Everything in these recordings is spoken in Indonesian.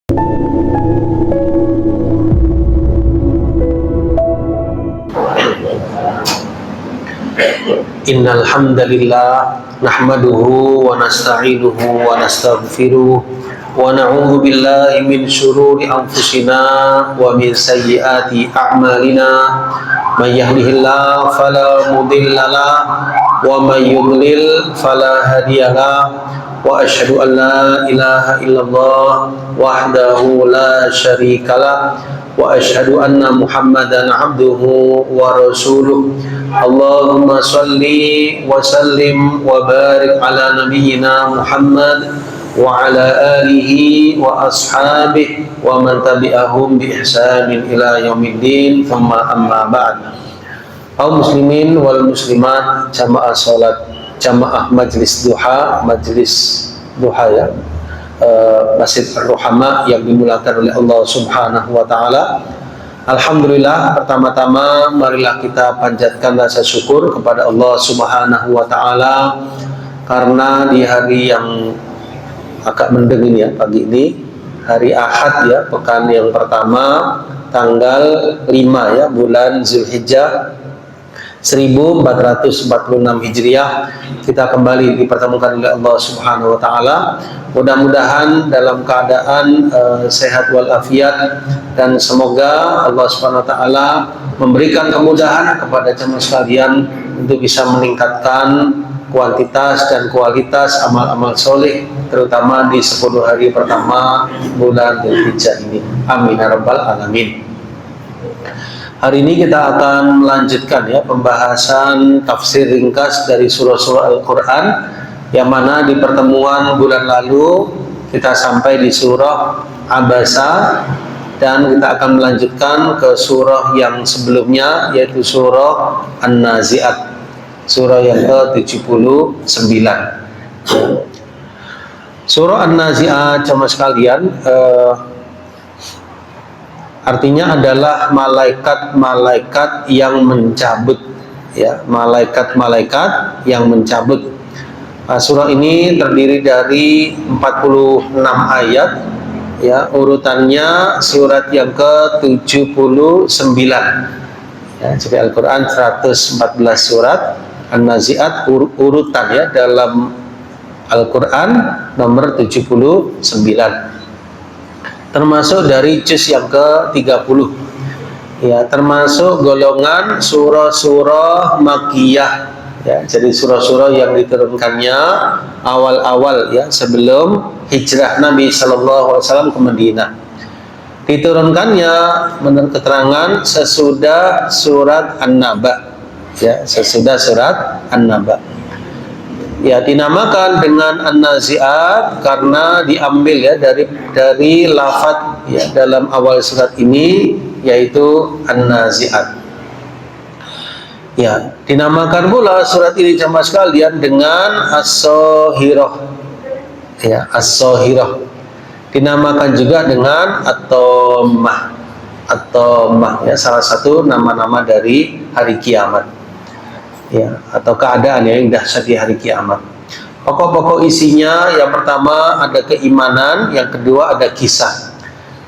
Innal hamdalillah nahmaduhu wa nasta'inuhu wa nastaghfiruh wa na'udzu billahi min shururi anfusina wa min sayyiati a'malina. May yahdihillahu fala mudhillalah wa may yudlil fala hadiyalah. Wa asyhadu an la ilaha illallah wahdahu la syarikalah wa asyhadu anna Muhammadan abduhu wa rasuluh. Allahumma salli wa sallim wa barik ala nabiyyina Muhammad wa ala alihi wa ashabihi wa man tabi'ahum bi ihsanin ila yaumiddin. Thumma amma ba'd. Kaum muslimin wal muslimat, jamaah salat, jamaah majlis duha ya, Masjid Ar-Ruhama yang dimulakan oleh Allah Subhanahu wa taala. Alhamdulillah, pertama-tama marilah kita panjatkan rasa syukur kepada Allah Subhanahu wa taala karena di hari yang agak mendung ini ya, pagi ini, hari Ahad ya, pekan yang pertama, tanggal 5 ya, bulan Zulhijjah 1446 Hijriah, kita kembali dipertemukan oleh Allah Subhanahu wa taala. Mudah-mudahan dalam keadaan sehat walafiat, dan semoga Allah Subhanahu wa taala memberikan kemudahan kepada jemaah sekalian untuk bisa meningkatkan kuantitas dan kualitas amal-amal soleh, terutama di 10 hari pertama bulan Dzulhijjah ini. Amin ya rabbal alamin. Hari ini kita akan melanjutkan ya pembahasan tafsir ringkas dari surah-surah Al-Quran, yang mana di pertemuan bulan lalu kita sampai di surah Abasa, dan kita akan melanjutkan ke surah yang sebelumnya, yaitu surah An-Nazi'at, surah yang ke-79. Surah An-Nazi'at, jemaah sekalian, artinya adalah malaikat-malaikat yang mencabut ya, malaikat-malaikat yang mencabut. Surah ini terdiri dari 46 ayat ya, urutannya surat yang ke-79 ya. Jadi Al-Quran 114 surat, An-Nazi'at urutan ya dalam Al-Quran nomor 79, termasuk dari juz yang ke-30 ya, termasuk golongan surah-surah Makkiyah ya. Jadi surah-surah yang diturunkannya awal-awal ya, sebelum hijrah Nabi Sallallahu Alaihi Wasallam ke Madinah. Diturunkannya menurut keterangan sesudah surat An-Naba ya, sesudah surat An-Naba ya. Dinamakan dengan An-Nazi'at karena diambil ya dari lafaz ya dalam awal surat ini, yaitu An-Nazi'at ya. Dinamakan pula surat ini jemaah sekalian dengan As-Sohirah ya, As-Sohirah. Dinamakan juga dengan At-Tammah, At-Tammah ya, salah satu nama-nama dari hari kiamat ya, atau keadaan yang dahsyat di hari kiamat. Pokok-pokok isinya, yang pertama ada keimanan, yang kedua ada kisah.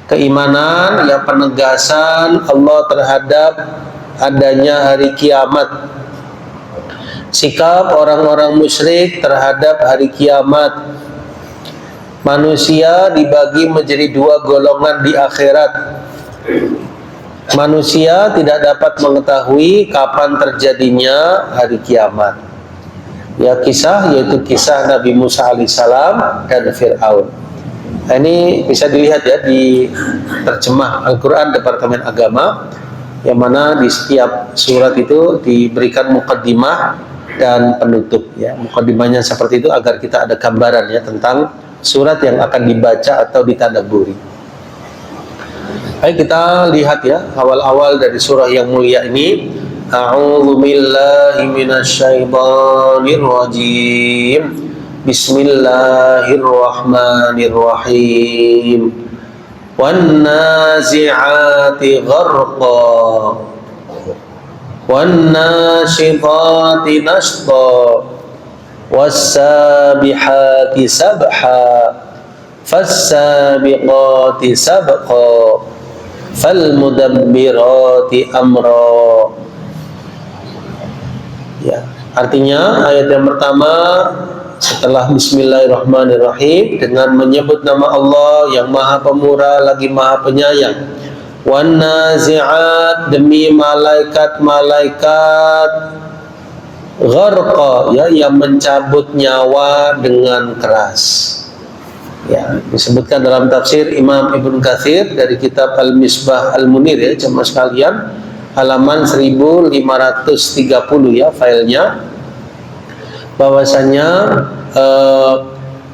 Keimanan ya, penegasan Allah terhadap adanya hari kiamat, sikap orang-orang musyrik terhadap hari kiamat. Manusia dibagi menjadi dua golongan di akhirat. Manusia tidak dapat mengetahui kapan terjadinya hari kiamat ya. Kisah, yaitu kisah Nabi Musa alaihissalam dan Fir'aun. Nah, ini bisa dilihat ya di terjemah Al-Quran Departemen Agama, yang mana di setiap surat itu diberikan mukaddimah dan penutup ya. Mukaddimahnya seperti itu agar kita ada gambaran ya tentang surat yang akan dibaca atau ditadabburi. Baik, kita lihat ya awal-awal dari surah yang mulia ini. A'udzu billahi minasyaitonir rajim. Bismillahirrahmanirrahim. Wan nazi'ati gharqa wan nasyitati nashta was sabihati sabha fassabiqati sabqa, falmudabbirati amra. Ya, artinya ayat yang pertama setelah Bismillahirrahmanirrahim dengan menyebut nama Allah yang Maha Pemurah lagi Maha Penyayang. Wan nazi'at, demi malaikat-malaikat gharqa, ya, yang mencabut nyawa dengan keras. Ya, disebutkan dalam tafsir Imam Ibnu Katsir dari kitab Al-Misbah Al-Munir, ya, jemaah sekalian, halaman 1530, ya, filenya, bahwasanya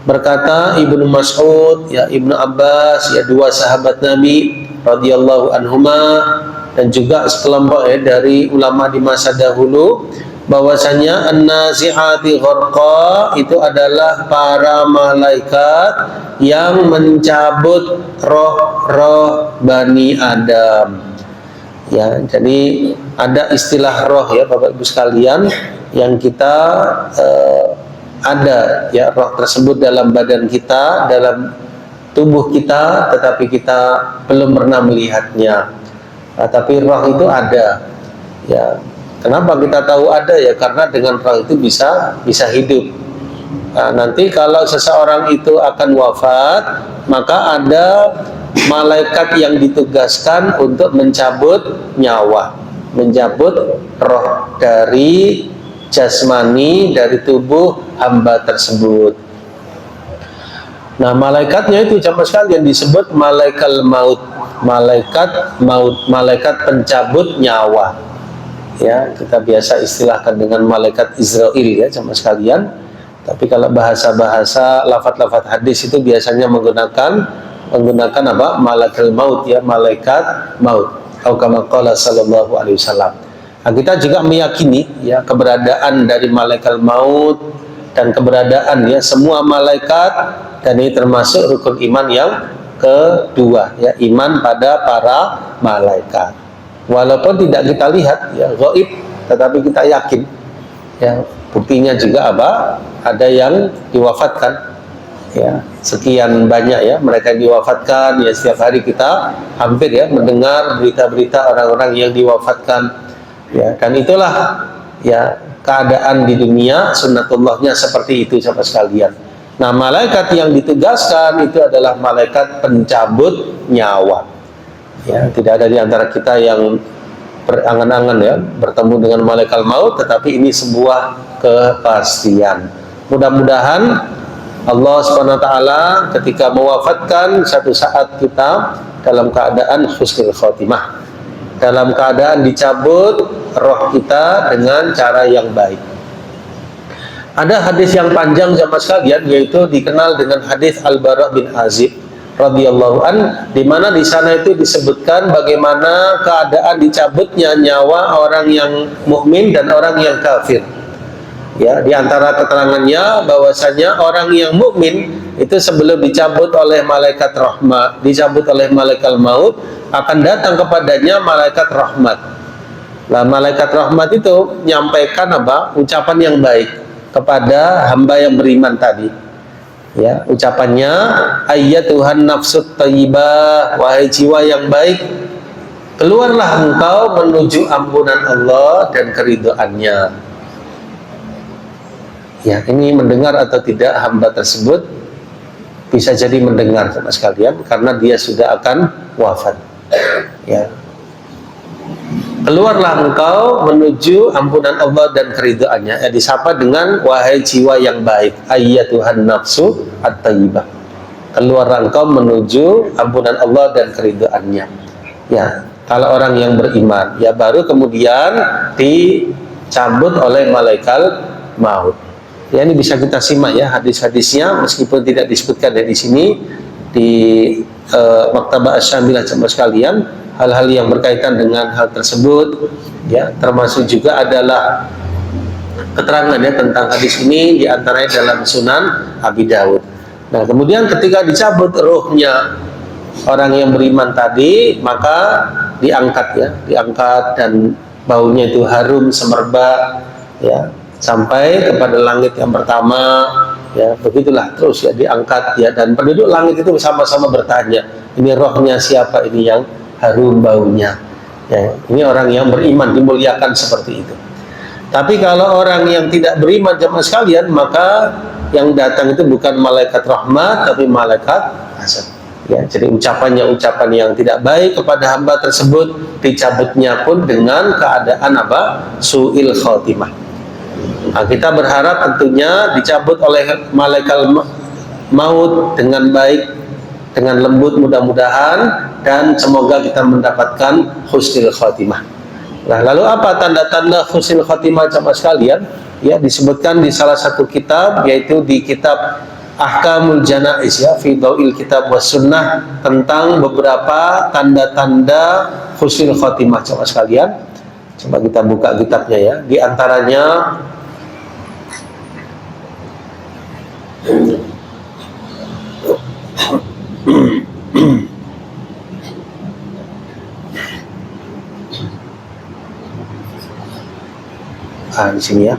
berkata Ibnu Mas'ud, ya, Ibnu Abbas, ya, dua sahabat Nabi radhiyallahu anhuma, dan juga sekelompok, ya, dari ulama di masa dahulu, bahwasanya an-nazihati gharqa itu adalah para malaikat yang mencabut roh-roh Bani Adam. Ya, jadi ada istilah roh, ya, Bapak Ibu sekalian, yang kita ada, ya, roh tersebut dalam badan kita, dalam tubuh kita, tetapi kita belum pernah melihatnya. Tapi roh itu ada, ya. Kenapa kita tahu ada? Ya karena dengan roh itu bisa hidup. Nah, nanti kalau seseorang itu akan wafat, maka ada malaikat yang ditugaskan untuk mencabut nyawa, mencabut roh dari jasmani, dari tubuh hamba tersebut. Nah, malaikatnya itu jamaah sekalian disebut malaikat maut, malaikat maut, malaikat pencabut nyawa. Ya, kita biasa istilahkan dengan malaikat Israel, ya, jamaah sekalian. Tapi kalau bahasa-bahasa lafaz-lafaz hadis itu biasanya menggunakan apa? Malaikat maut, ya, malaikat maut. Atau kama qala sallallahu alaihi wasallam. Nah, kita juga meyakini, ya, keberadaan dari malaikat maut dan keberadaan, ya, semua malaikat, dan ini termasuk rukun iman yang kedua, ya, iman pada para malaikat. Walaupun tidak kita lihat, ya, gaib, tetapi kita yakin, ya, buktinya juga apa? Ada yang diwafatkan, ya, sekian banyak, ya, mereka yang diwafatkan, ya, setiap hari kita hampir, ya, mendengar berita-berita orang-orang yang diwafatkan, ya, dan itulah, ya, keadaan di dunia, sunnatullahnya seperti itu, sahabat sekalian. Nah, malaikat yang ditugaskan itu adalah malaikat pencabut nyawa. Ya, tidak ada di antara kita yang berangan-angan, ya, bertemu dengan malaikat maut, tetapi ini sebuah kepastian. Mudah-mudahan Allah SWT ketika mewafatkan satu saat kita dalam keadaan husnul khotimah, dalam keadaan dicabut roh kita dengan cara yang baik. Ada hadis yang panjang jamaah sekalian, yaitu dikenal dengan hadis Al-Bara bin Azib radhiyallahu an, di mana di sana itu disebutkan bagaimana keadaan dicabutnya nyawa orang yang mukmin dan orang yang kafir. Ya, di antara keterangannya bahwasanya orang yang mukmin itu sebelum dicabut oleh malaikat rahmat, dicabut oleh malaikat maut, akan datang kepadanya malaikat rahmat. Nah, malaikat rahmat itu menyampaikan apa? Ucapan yang baik kepada hamba yang beriman tadi. Ya, ucapannya, ayyatuhan nafsut thayyibah, wahai jiwa yang baik, keluarlah engkau menuju ampunan Allah dan keridhaannya. Ya, ini mendengar atau tidak hamba tersebut? Bisa jadi mendengar, sama sekalian, karena dia sudah akan wafat. Ya, keluarlah engkau menuju ampunan Allah dan keridhaannya. Ya, disapa dengan wahai jiwa yang baik, ayyatuhan nafsu at-thayyibah, keluarlah engkau menuju ampunan Allah dan keridhaannya. Ya, kalau orang yang beriman, ya, baru kemudian dicabut oleh malaikat maut. Ya, ini bisa kita simak, ya, hadis-hadisnya, meskipun tidak disebutkan di sini di Maktabah Asy-Syamilah jemaah sekalian. Hal-hal yang berkaitan dengan hal tersebut, ya, termasuk juga adalah keterangan, ya, tentang hadis ini diantaranya dalam Sunan Abi Dawud. Nah, kemudian ketika dicabut ruhnya orang yang beriman tadi, maka diangkat, ya, diangkat, dan baunya itu harum semerbak, ya, sampai kepada langit yang pertama, Ya, begitulah terus ya diangkat ya, dan penduduk langit itu sama-sama bertanya, ini rohnya siapa ini yang harum baunya? Ya, ini orang yang beriman dimuliakan seperti itu. Tapi kalau orang yang tidak beriman jemaah sekalian, maka yang datang itu bukan malaikat rahmat tapi malaikat azab. Ya, jadi ucapannya ucapan yang tidak baik kepada hamba tersebut, dicabutnya pun dengan keadaan apa? Su'il khotimah. Nah, kita berharap tentunya dicabut oleh malaikat maut dengan baik, dengan lembut mudah-mudahan, dan semoga kita mendapatkan husnul khotimah. Nah, lalu apa tanda-tanda husnul khotimah jemaah sekalian? Ya, disebutkan di salah satu kitab, yaitu di kitab Ahkamul Janaiz ya, fi Dhau'il Kitab was Sunnah, tentang beberapa tanda-tanda husnul khotimah jemaah sekalian. Coba kita buka kitabnya ya. Di antaranya di sini ya.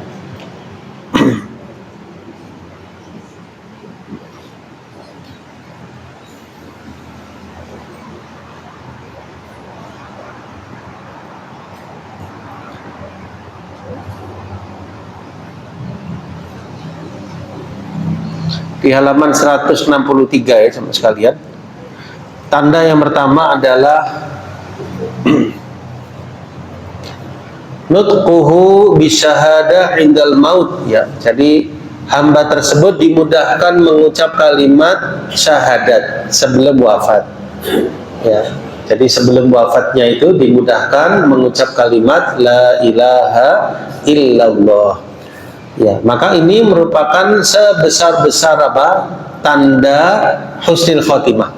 Di halaman 163 ya sama sekalian. Tanda yang pertama adalah nutquhu bisyahadah indal maut ya. Jadi hamba tersebut dimudahkan mengucap kalimat syahadat sebelum wafat. Ya. Jadi sebelum wafatnya itu dimudahkan mengucap kalimat la ilaha illallah. Ya, maka ini merupakan sebesar-besar apa? Tanda husnul khotimah.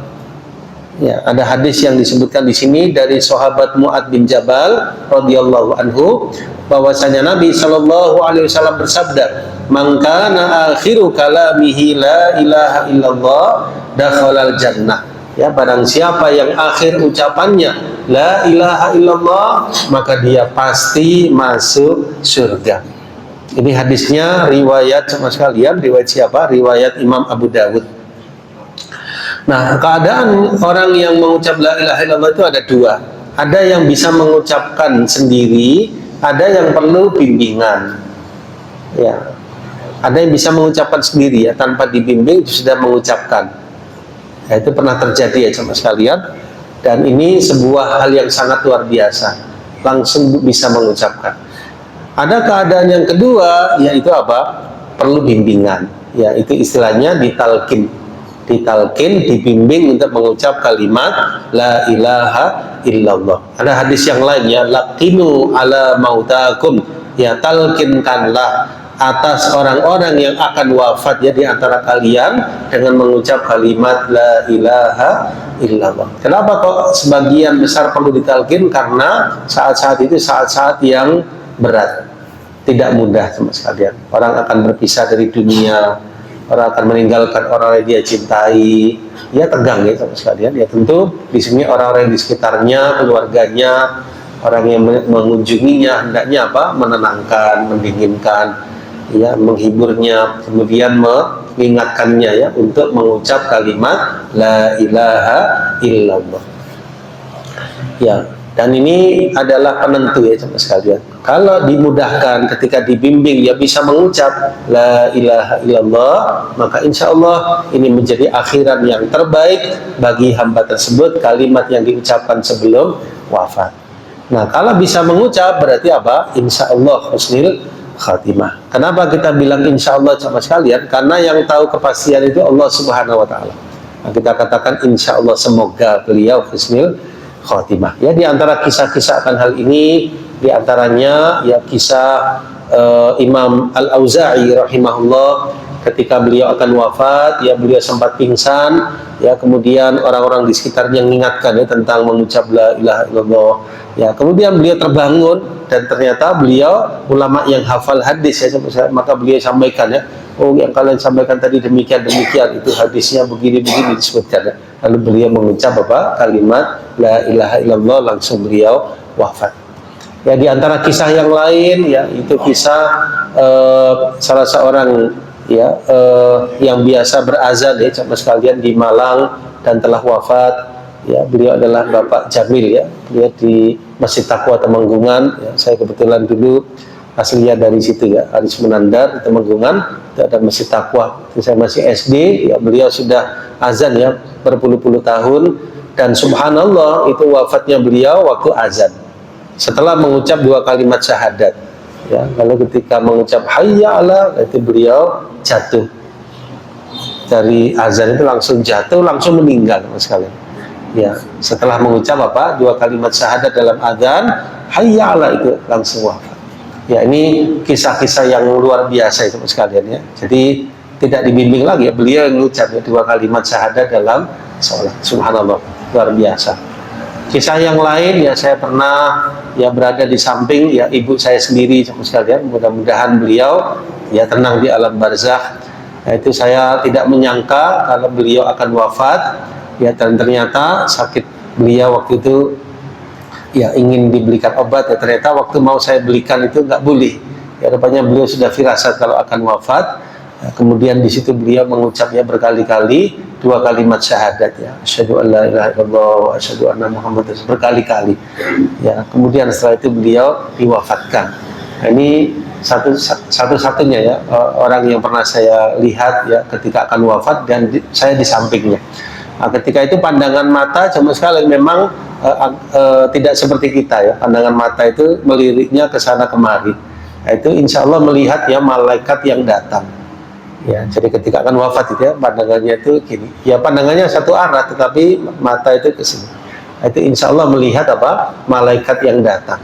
Ya, ada hadis yang disebutkan di sini dari sahabat Mu'ad bin Jabal radhiyallahu anhu, bahwasanya Nabi sallallahu alaihi wasallam bersabda, "Man kana akhiru kalamihi la ilaha illallah dakhalal jannah." Ya, barang siapa yang akhir ucapannya la ilaha illallah, maka dia pasti masuk surga. Ini hadisnya riwayat sama sekalian, riwayat siapa? Riwayat Imam Abu Dawud. Nah, keadaan orang yang mengucap la ilaha illallah itu ada dua. Ada yang bisa mengucapkan sendiri, ada yang perlu bimbingan. Ya, ada yang bisa mengucapkan sendiri ya, tanpa dibimbing sudah mengucapkan. Ya, itu pernah terjadi ya sama sekalian. Dan ini sebuah hal yang sangat luar biasa. Langsung bisa mengucapkan. Ada keadaan yang kedua, yaitu apa? Perlu bimbingan. Ya, itu istilahnya ditalkin. Ditalkin, dibimbing untuk mengucap kalimat la ilaha illallah. Ada hadis yang lain ya, laqinu ala mautakum. Ya, talkinkanlah atas orang-orang yang akan wafat ya di antara kalian dengan mengucap kalimat la ilaha illallah. Kenapa kok sebagian besar perlu ditalkin? Karena saat-saat itu saat-saat yang berat, tidak mudah sama sekalian. Orang akan berpisah dari dunia, orang akan meninggalkan orang yang dia cintai, ya tegang ya sama sekalian. Ya tentu di sini orang-orang di sekitarnya, keluarganya, orang yang mengunjunginya hendaknya apa? Menenangkan, mendinginkan, ya menghiburnya, kemudian mengingatkannya ya untuk mengucap kalimat la ilaha illallah. Ya. Dan ini adalah penentu ya sama sekalian. Kalau dimudahkan ketika dibimbing ya bisa mengucap la ilaha illallah, maka insya Allah ini menjadi akhiran yang terbaik bagi hamba tersebut, kalimat yang diucapkan sebelum wafat. Nah, kalau bisa mengucap berarti apa? Insya Allah husnul khatimah. Kenapa kita bilang insya Allah sama sekalian? Karena yang tahu kepastian itu Allah Subhanahu wa taala. Nah, kita katakan insya Allah semoga beliau husnul khotimah. Ya, di antara kisah-kisah akan hal ini, di antaranya ya kisah Imam Al-Auza'i rahimahullah, ketika beliau akan wafat, ya beliau sempat pingsan, ya kemudian orang-orang di sekitarnya mengingatkan ya tentang mengucap la ilaha illallah. Ya, kemudian beliau terbangun dan ternyata beliau ulama yang hafal hadis ya, maka beliau sampaikan ya, oh yang kalian sampaikan tadi demikian itu hadisnya begini-begini disebutkan ya. Lalu beliau mengucap apa? Kalimat la ilaha illallah, langsung beliau wafat. Ya, di antara kisah yang lain ya itu kisah salah seorang ya yang biasa berazan ya jamaah sekalian di Malang dan telah wafat. Ya, beliau adalah Bapak Jamil ya. Beliau di Masjid Taqwa Temanggungan. Ya, saya kebetulan dulu aslinya dari situ ya, Aris Menandar di Temanggungan. Itu ada Masjid Taqwa. Itu saya masih SD, ya beliau sudah azan ya berpuluh-puluh tahun, dan subhanallah itu wafatnya beliau waktu azan. Setelah mengucap 2 kalimat syahadat. Ya, lalu ketika mengucap hayya ala, itu beliau jatuh. Dari azan itu langsung jatuh, langsung meninggal Mas sekalian. Ya, setelah mengucap 2 kalimat syahadat dalam adzan, hayya ala, itu langsung wafat. Ya, ini kisah-kisah yang luar biasa itu sekalian ya. Jadi tidak dibimbing lagi ya, beliau yang mengucap 2 kalimat syahadat dalam sholat. Subhanallah, luar biasa. Kisah yang lain ya, saya pernah ya berada di samping ya ibu saya sendiri sekalian. Mudah-mudahan beliau ya tenang di alam barzakh. Nah, itu saya tidak menyangka kalau beliau akan wafat. Ya, dan ternyata sakit beliau waktu itu ya ingin dibelikan obat, ya ternyata waktu mau saya belikan itu nggak boleh. Ya, rupanya beliau sudah firasat kalau akan wafat. Ya, kemudian di situ beliau mengucapnya berkali-kali 2 kalimat syahadat ya, asyhadu an la ilaha illallah wa asyhadu anna muhammadar rasulullah, berkali-kali. Ya, kemudian setelah itu beliau diwafatkan. Nah, ini satu-satunya ya orang yang pernah saya lihat ya ketika akan wafat, dan saya di sampingnya. Nah, ketika itu pandangan mata cuma sekali memang tidak seperti kita ya, pandangan mata itu meliriknya ke sana kemari. Nah, itu insya Allah melihat ya malaikat yang datang. Ya, jadi ketika akan wafat itu ya pandangannya itu gini. Ya, pandangannya satu arah tetapi mata itu ke sini. Nah, itu insya Allah melihat malaikat yang datang.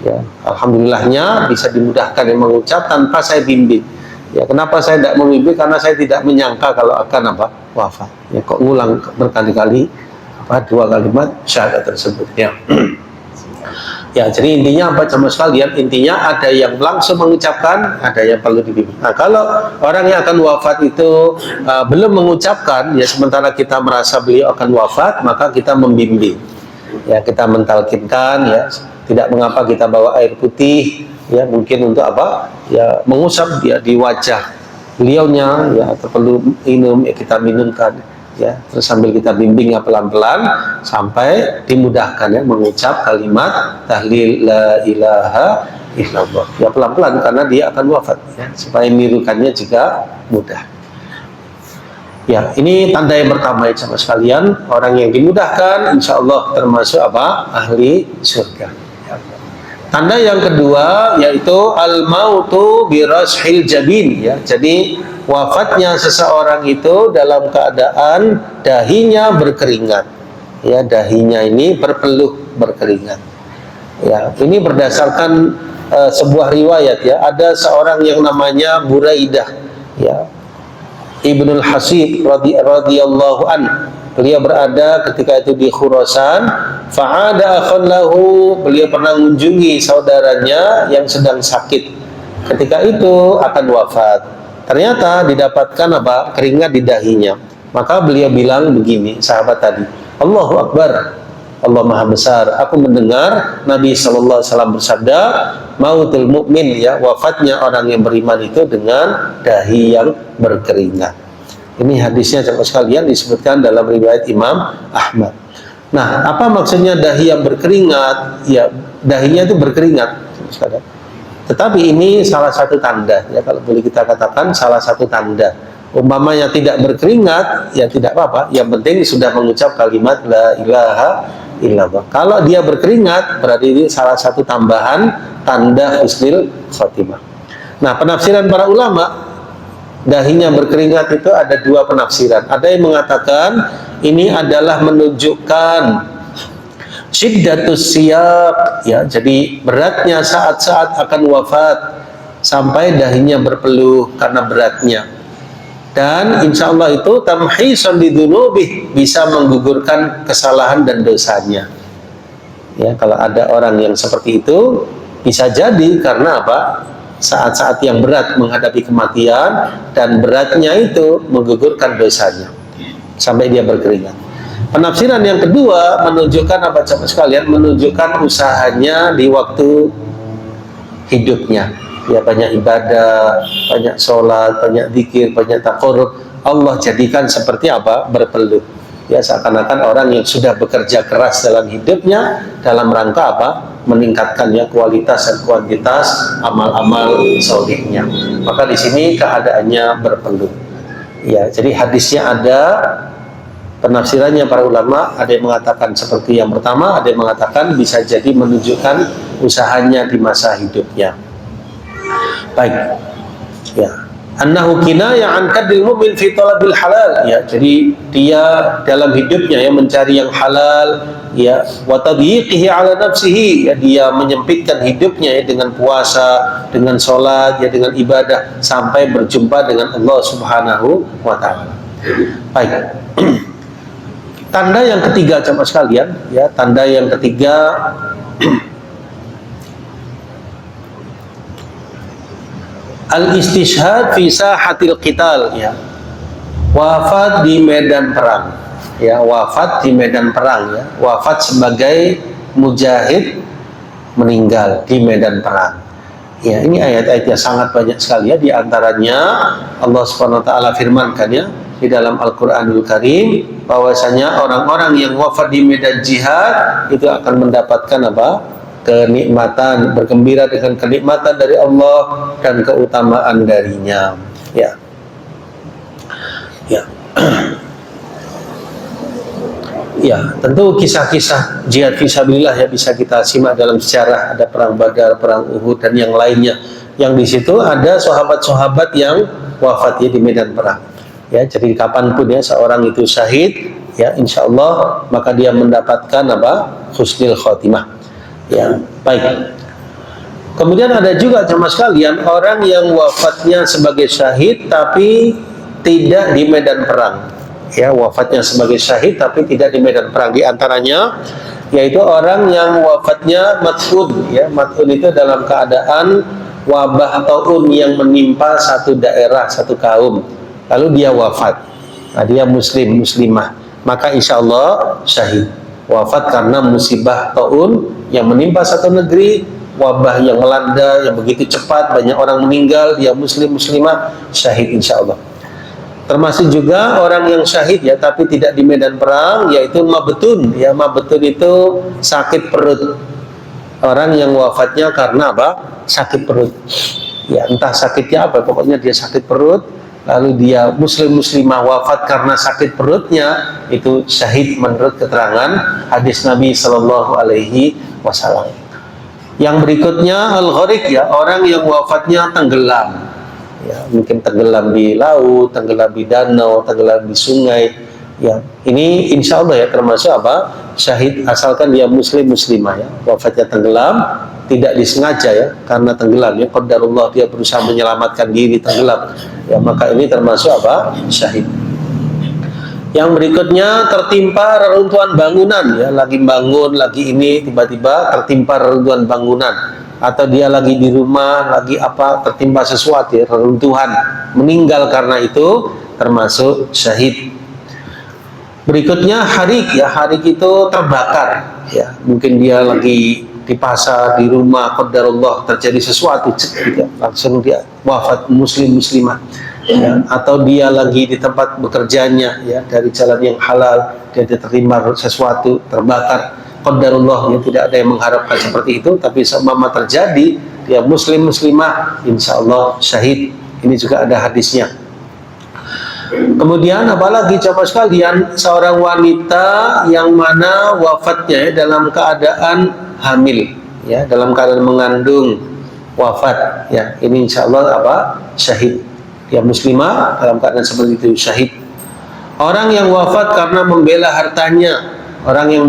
Ya, alhamdulillahnya bisa dimudahkan yang mengucap tanpa saya bimbing. Ya, kenapa saya tidak membimbing? Karena saya tidak menyangka kalau akan wafat. Ya, kok ngulang berkali-kali 2 kalimat syahadat tersebut ya. Ya, jadi intinya sama sekalian, intinya ada yang langsung mengucapkan, ada yang perlu dibimbing. Nah, kalau orang yang akan wafat itu belum mengucapkan ya, sementara kita merasa beliau akan wafat, maka kita membimbing. Ya, kita mentalkinkan ya, tidak mengapa kita bawa air putih ya, mungkin untuk ya mengusap dia di wajah beliaunya ya, atau perlu minum ya kita minumkan ya, terus sambil kita bimbing ya pelan-pelan sampai dimudahkan ya mengucap kalimat tahlil la ilaha illallah ya, pelan-pelan karena dia akan wafat ya, supaya nirukannya juga mudah. Ya, ini tanda yang pertama ya sama sekalian, orang yang dimudahkan insya Allah termasuk ahli surga. Tanda yang kedua yaitu al-mautu birashil jabin ya. Jadi wafatnya seseorang itu dalam keadaan dahinya berkeringat. Ya, dahinya ini berpeluh berkeringat. Ya, ini berdasarkan sebuah riwayat ya. Ada seorang yang namanya Buraidah ya, Ibnul Hasib radhiyallahu an. Beliau berada ketika itu di Khurasan. Fa'ada akhan lahu, beliau pernah mengunjungi saudaranya yang sedang sakit. Ketika itu akan wafat. Ternyata didapatkan keringat di dahinya. Maka beliau bilang begini, sahabat tadi, Allahu Akbar, Allah Maha Besar. Aku mendengar Nabi SAW bersabda, mautul mukmin ya, wafatnya orang yang beriman itu dengan dahi yang berkeringat. Ini hadisnya sahabat sekalian disebutkan dalam riwayat Imam Ahmad. Nah, apa maksudnya dahi yang berkeringat? Ya, dahinya itu berkeringat. Tetapi ini salah satu tanda ya, kalau boleh kita katakan salah satu tanda. Umpamanya tidak berkeringat, ya tidak apa-apa. Yang penting sudah mengucap kalimat la ilaha illallah. Kalau dia berkeringat, berarti ini salah satu tambahan tanda husnul khotimah. Nah, penafsiran para ulama dahinya berkeringat itu ada 2 penafsiran. Ada yang mengatakan ini adalah menunjukkan syiddatus siyaq ya, jadi beratnya saat-saat akan wafat sampai dahinya berpeluh karena beratnya. Dan insya Allah itu tamhisan lidunubih, bisa menggugurkan kesalahan dan dosanya. Ya, kalau ada orang yang seperti itu bisa jadi karena saat-saat yang berat menghadapi kematian, dan beratnya itu menggugurkan dosanya sampai dia berkeringat. Penafsiran yang kedua menunjukkan coba sekalian, menunjukkan usahanya di waktu hidupnya. ya banyak ibadah, banyak sholat, banyak zikir, banyak taqarrub, Allah jadikan seperti apa? Berpeluh. Ya, seakan-akan orang yang sudah bekerja keras dalam hidupnya dalam rangka apa? Meningkatkan ya kualitas dan kuantitas amal-amal solihnya. Maka di sini keadaannya berpeluh. Ya, jadi hadisnya ada penafsirannya para ulama, ada yang mengatakan seperti yang pertama, ada yang mengatakan bisa jadi menunjukkan usahanya di masa hidupnya. Baik. Ya. Annahu kinaya an kadil mu'min fi talabil halal, ya. Jadi dia dalam hidupnya ya mencari yang halal, ya, wa tadyiqihi ala nafsihi, ya, dia menyempitkan hidupnya ya dengan puasa, dengan sholat, ya, dengan ibadah sampai berjumpa dengan Allah Subhanahu wa taala. Baik. Tanda yang ketiga jemaah sekalian, ya, tanda yang ketiga al-istishhad fi sahatil qital, ya. Wafat di medan perang. Ya, wafat di medan perang, ya. Wafat sebagai mujahid, meninggal di medan perang. Ya, ini ayat-ayatnya sangat banyak sekali ya, di antaranya Allah Subhanahu wa taala firmankan ya di dalam Al-Qur'anul Karim bahwasanya orang-orang yang wafat di medan jihad itu akan mendapatkan apa? Kenikmatan, bergembira dengan kenikmatan dari Allah dan keutamaan darinya. Ya, ya, ya. Tentu kisah-kisah jihad fisabilillah ya bisa kita simak dalam sejarah. Ada perang Badar, perang Uhud dan yang lainnya. Yang di situ ada sahabat-sahabat yang wafat ya di medan perang. Ya, jadi kapanpun ya seorang itu syahid, ya insya Allah maka dia mendapatkan apa? Husnul khotimah. Ya, baik. Kemudian ada juga jemaah sekalian orang yang wafatnya sebagai syahid tapi tidak di medan perang. Ya, wafatnya sebagai syahid tapi tidak di medan perang. Di antaranya yaitu orang yang wafatnya mat'un, ya. Mat'un itu dalam keadaan wabah taun yang menimpa satu daerah, satu kaum. Lalu dia wafat. Nah, dia muslim, muslimah. Maka insya Allah syahid. Wafat karena musibah taun yang menimpa satu negeri, wabah yang melanda yang begitu cepat, banyak orang meninggal, dia muslim muslimah, syahid insya Allah. Termasuk juga orang yang syahid ya tapi tidak di medan perang, yaitu mabtun. Ya, mabtun itu sakit perut. Orang yang wafatnya karena apa? Sakit perut. Ya, entah sakitnya apa, pokoknya dia sakit perut. Lalu dia muslim muslimah wafat karena sakit perutnya, itu syahid menurut keterangan hadis Nabi Shallallahu Alaihi Wasallam. Yang berikutnya al-gharik, ya, orang yang wafatnya tenggelam, ya, mungkin tenggelam di laut, tenggelam di danau, tenggelam di sungai. Ya, ini insya Allah ya termasuk apa? Syahid asalkan dia muslim muslimah ya, wafatnya tenggelam, tidak disengaja ya, karena tenggelam ya, qadarullah dia berusaha menyelamatkan diri tenggelam. Ya, maka ini termasuk apa? Syahid. Yang berikutnya tertimpa reruntuhan bangunan ya, lagi bangun, lagi ini tiba-tiba tertimpa reruntuhan bangunan, atau dia lagi di rumah, lagi apa, tertimpa sesuatu ya, reruntuhan, meninggal karena itu, termasuk syahid. Berikutnya harik ya, harik itu terbakar ya, mungkin dia lagi di pasar, di rumah, qadarullah terjadi sesuatu, gitu, langsung dia wafat muslim muslimah. Ya, atau dia lagi di tempat bekerjanya ya, dari jalan yang halal dia diterima sesuatu terbakar, qadarullah ya, tidak ada yang mengharapkan seperti itu, tapi seumpama terjadi dia muslim muslimah, insya Allah syahid. Ini juga ada hadisnya. Kemudian apalagi coba sekalian, seorang wanita yang mana wafatnya ya, dalam keadaan hamil ya, dalam keadaan mengandung, wafat ya, ini insya Allah apa? Syahid. Ya, muslimah dalam keadaan seperti itu syahid. Orang yang wafat karena membela hartanya, orang yang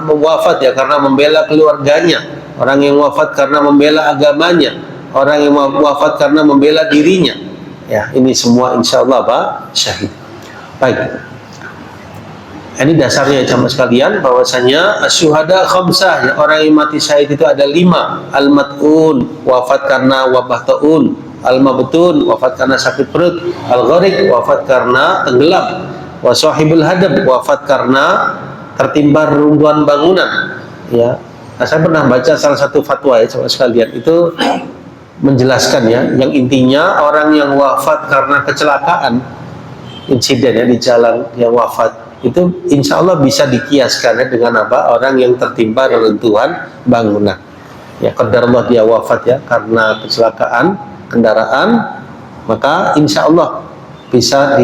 wafat ya karena membela keluarganya, orang yang wafat karena membela agamanya, orang yang wafat karena membela dirinya, ya, ini semua insya Allah apa? Syahid. Baik, ini dasarnya jamaah sekalian bahwasanya asyuhada khamsah ya, orang yang mati syahid itu ada 5. Al-mat'un, wafat karena wabah taun. Al-mabtun, wafat karena sakit perut. Al-gharik, wafat karena tenggelam. Wa sahibul hadab, wafat karena tertimpa reruntuhan bangunan. Ya, nah, saya pernah baca salah satu fatwa ya jamaah sekalian, itu menjelaskan ya, yang intinya orang yang wafat karena kecelakaan, insiden ya di jalan, yang wafat itu insya Allah bisa dikiaskan ya dengan apa? Orang yang tertimpa reruntuhan bangunan. Ya, qadarullah dia wafat ya karena kecelakaan kendaraan, maka insya Allah bisa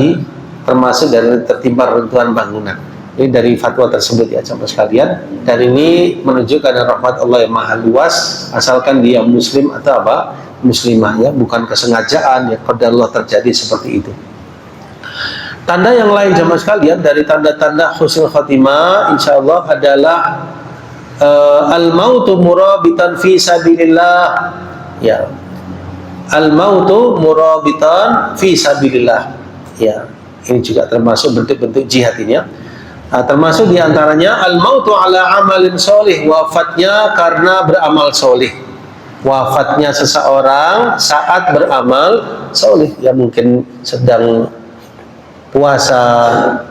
termasuk dari tertimpa reruntuhan bangunan. Ini dari fatwa tersebut ya jamaah sekalian, dan ini menunjukkan rahmat Allah yang maha luas, asalkan dia muslim atau apa, muslimah ya, bukan kesengajaan ya, qadarullah terjadi seperti itu. Tanda yang lain jamaah sekalian dari tanda-tanda husnul khatimah insyaallah adalah al-mautu murabitan fi sabilillah ya. Al-mautu murabitan fi sabilillah ya. Ini juga termasuk bentuk-bentuk jihad ini ya. Termasuk diantaranya al-mautu ala amalin solih, wafatnya karena beramal solih. Wafatnya seseorang saat beramal solih ya, mungkin sedang puasa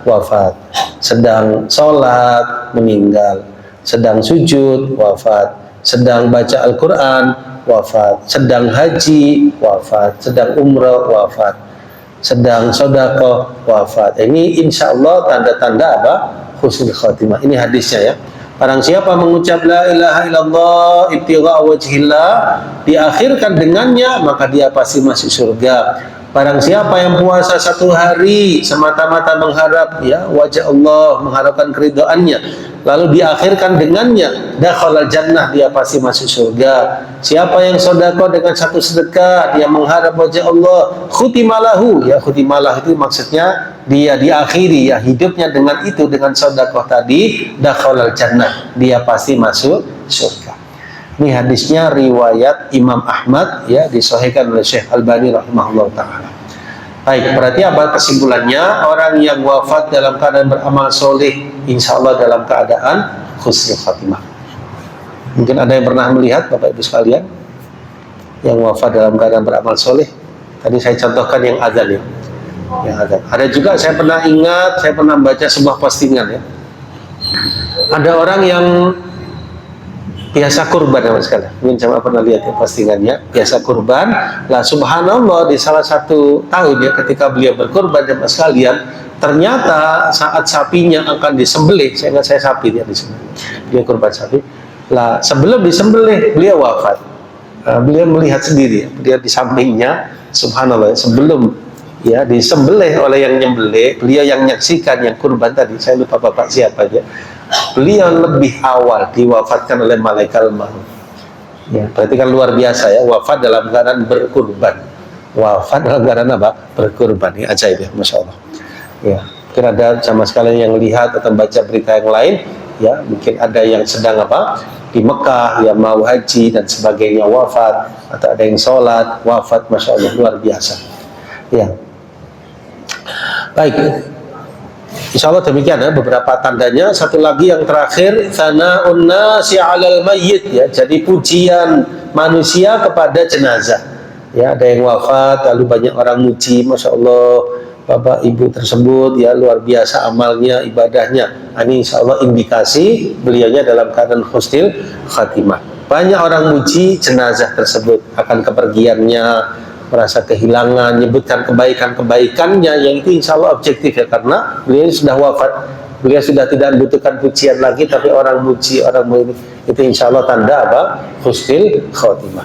wafat, sedang sholat meninggal, sedang sujud wafat, sedang baca Al-Quran wafat, sedang haji wafat, sedang umrah wafat, sedang sedekah wafat. Ini insya Allah tanda-tanda apa? Husnul khatimah. Ini hadisnya ya. Barang siapa mengucap la ilaha illallah ibtigha wajhillah, diakhirkan dengannya, maka dia pasti masuk surga. Barang siapa yang puasa 1 hari semata-mata mengharap ya wajah Allah, mengharapkan keridhaannya, lalu diakhirkan dengannya, dakhalal jannah, dia pasti masuk surga. Siapa yang sedekah dengan 1 sedekah, dia mengharap wajah Allah, khutimalahu ya, khutimalah itu maksudnya dia diakhiri ya hidupnya dengan itu, dengan sedekah tadi, dakhalal jannah, dia pasti masuk surga. Ini hadisnya riwayat Imam Ahmad ya, disahihkan oleh Syekh Albani rahimahullah ta'ala. Baik, berarti apa kesimpulannya? Orang yang wafat dalam keadaan beramal soleh, insya Allah dalam keadaan husnul khatimah. Mungkin ada yang pernah melihat Bapak Ibu sekalian yang wafat dalam keadaan beramal soleh. Tadi saya contohkan yang adzan ya, yang adzan. Ada juga saya pernah ingat, saya pernah baca sebuah postingan ya, ada orang yang biasa kurban ya mas sekalian, mungkin saya pernah lihat ya postingannya, biasa kurban. Lah subhanallah, di salah satu tahun ya ketika beliau berkurban ya mas sekalian, ternyata saat sapinya akan disembelih, saya ingat saya sapi dia disembelih, dia kurban sapi. Lah sebelum disembelih beliau wafat. Beliau melihat sendiri, dia di sampingnya, subhanallah, sebelum ya disembelih oleh yang nyembelih, beliau yang menyaksikan yang kurban tadi, saya lupa bapak siapa aja. Beliau lebih awal diwafatkan oleh malaikat maut. Ya, berarti kan luar biasa ya, wafat dalam keadaan berkurban. Wafat dalam keadaan apa? Berkurban. Ini ajaib ya, masya Allah. Ya, mungkin ada sama sekalian yang lihat atau baca berita yang lain, ya, mungkin ada yang sedang apa? Di Mekah, ya mau haji dan sebagainya wafat, atau ada yang sholat wafat, masya Allah, luar biasa. Ya, baik. Insya Allah demikian ya beberapa tandanya. Satu lagi yang terakhir, sana'un nasi 'alal mayyit ya. Jadi pujian manusia kepada jenazah. Ya, ada yang wafat lalu banyak orang muji, masya Allah, bapak ibu tersebut ya luar biasa amalnya, ibadahnya. Ini insya Allah indikasi beliaunya dalam keadaan husnul khatimah. Banyak orang muji jenazah tersebut akan kepergiannya, merasa kehilangan, menyebutkan kebaikan-kebaikannya, yang itu insya Allah objektif ya, karena beliau sudah wafat, beliau sudah tidak membutuhkan pujian lagi, tapi orang muji, orang muji, itu insya Allah tanda apa? Husnul khatimah.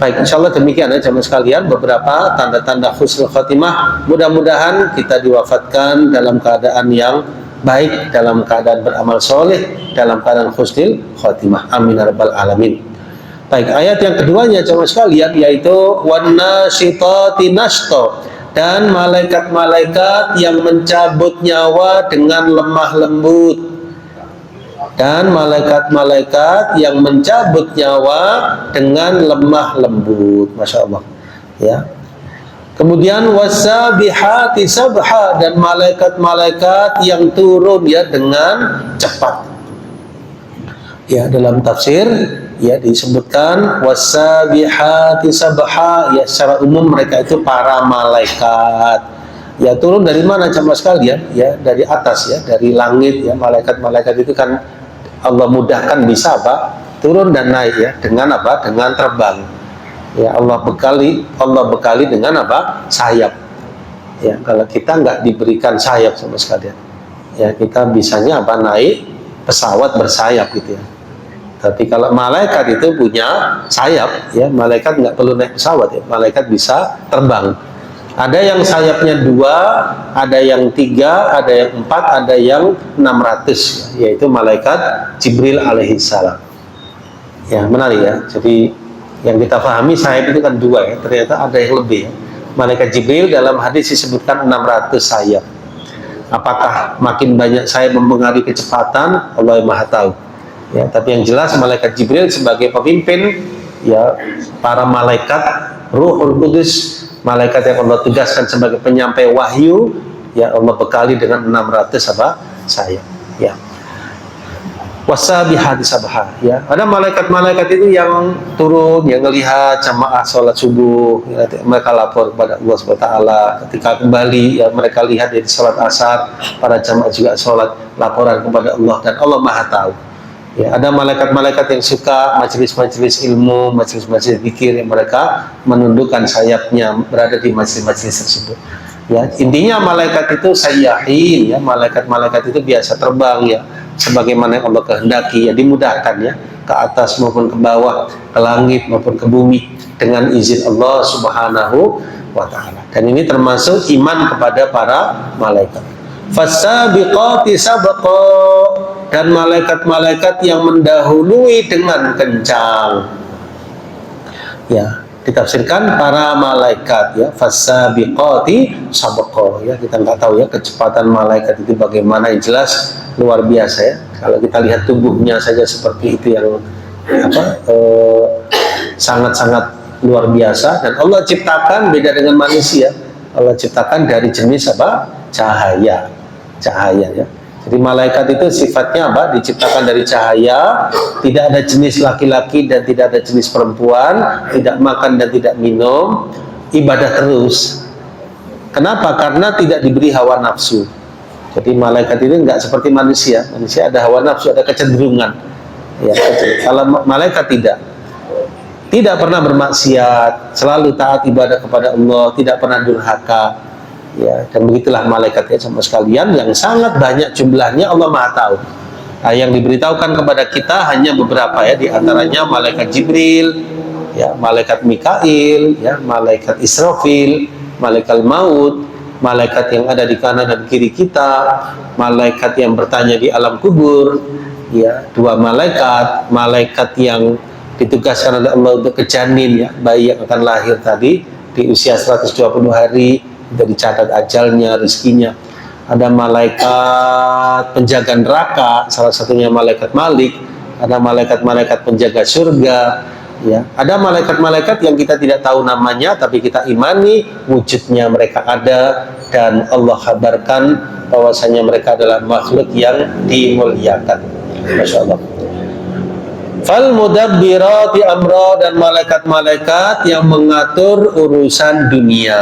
Baik, insya Allah demikian ya jamaah sekalian beberapa tanda-tanda husnul khatimah. Mudah-mudahan kita diwafatkan dalam keadaan yang baik, dalam keadaan beramal soleh, dalam keadaan husnul khatimah. Amin ya rabbal alamin. Baik, ayat yang keduanya jemaah sekalian yaitu wannashitati nashta, dan malaikat-malaikat yang mencabut nyawa dengan lemah lembut, dan malaikat-malaikat yang mencabut nyawa dengan lemah lembut, masya Allah ya. Kemudian wasabihati sabha, dan malaikat-malaikat yang turun ya dengan cepat ya. Dalam tafsir ya disebutkan wasabihati sabha ya, secara umum mereka itu para malaikat ya, turun dari mana jemaah sekalian ya, dari atas ya, dari langit ya. Malaikat-malaikat itu kan Allah mudahkan bisa apa? Turun dan naik ya, dengan apa? Dengan terbang Ya, Allah bekali dengan apa? Sayap. Ya, kalau kita nggak diberikan sayap sama sekalian, ya kita bisanya apa? Naik pesawat bersayap gitu ya. Tapi kalau malaikat itu punya sayap, ya malaikat nggak perlu naik pesawat ya, malaikat bisa terbang. Ada yang sayapnya 2, ada yang 3, ada yang 4, ada yang 600, yaitu malaikat Jibril alaihissalam. Ya menarik ya. Jadi yang kita pahami sayap itu kan 2 ya, ternyata ada yang lebih ya. Malaikat Jibril dalam hadis disebutkan 600 sayap. Apakah makin banyak sayap mempengaruhi kecepatan? Allah yang Maha tahu. Ya, tapi yang jelas malaikat Jibril sebagai pemimpin ya para malaikat Ruhul Kudus, malaikat yang Allah tugaskan sebagai penyampai wahyu, ya Allah bekali dengan 600 apa? Sayap. Ya. Wasabihati sabha, ya. Ada malaikat-malaikat itu yang turun, yang melihat jamaah sholat subuh, ya, mereka lapor kepada Allah SWT. Ketika kembali, ya mereka lihat dari sholat asar, para jamaah juga sholat, laporan kepada Allah, dan Allah Maha tahu. Ya, ada malaikat-malaikat yang suka majelis-majelis ilmu, majelis-majelis zikir, yang mereka menundukkan sayapnya berada di majelis-majelis tersebut. Ya, intinya malaikat itu sayyahin, ya, malaikat-malaikat itu biasa terbang ya, sebagaimana yang Allah kehendaki, ya dimudahkan ya, ke atas maupun ke bawah, ke langit maupun ke bumi dengan izin Allah Subhanahu wa taala. Dan ini termasuk iman kepada para malaikat. Fasabiqati sabqa, dan malaikat-malaikat yang mendahului dengan kencang. Ya, ditafsirkan para malaikat ya, fasabiqati sabqa ya, kita nggak tahu ya kecepatan malaikat itu bagaimana, yang jelas luar biasa ya. Kalau kita lihat tubuhnya saja seperti itu, yang sangat-sangat luar biasa. Dan Allah ciptakan beda dengan manusia. Allah ciptakan dari jenis apa? Cahaya ya. Jadi malaikat itu sifatnya apa? Diciptakan dari cahaya, tidak ada jenis laki-laki dan tidak ada jenis perempuan, tidak makan dan tidak minum, ibadah terus. Kenapa? Karena tidak diberi hawa nafsu. Jadi malaikat itu enggak seperti manusia. Manusia ada hawa nafsu, ada kecenderungan. Ya, kalau malaikat tidak pernah bermaksiat, selalu taat ibadah kepada Allah, tidak pernah durhaka. Ya, dan begitulah malaikat ya sama sekalian, yang sangat banyak jumlahnya, Allah Maha tahu. Nah, yang diberitahukan kepada kita hanya beberapa ya, di antaranya malaikat Jibril, ya, malaikat Mikail, ya, malaikat Israfil, malaikat maut, malaikat yang ada di kanan dan kiri kita, malaikat yang bertanya di alam kubur, ya, 2 malaikat yang ditugaskan oleh Allah untuk ke janin ya, bayi yang akan lahir tadi di usia 120 hari, untuk dicatat ajalnya, rezekinya. Ada malaikat penjaga neraka, salah satunya malaikat Malik. Ada malaikat-malaikat penjaga surga, ya. Ada malaikat-malaikat yang kita tidak tahu namanya, tapi kita imani wujudnya mereka ada, dan Allah kabarkan bahwasanya mereka adalah makhluk yang dimuliakan. Masya Allah. Fal mudabbirati amra, dan malaikat-malaikat yang mengatur urusan dunia.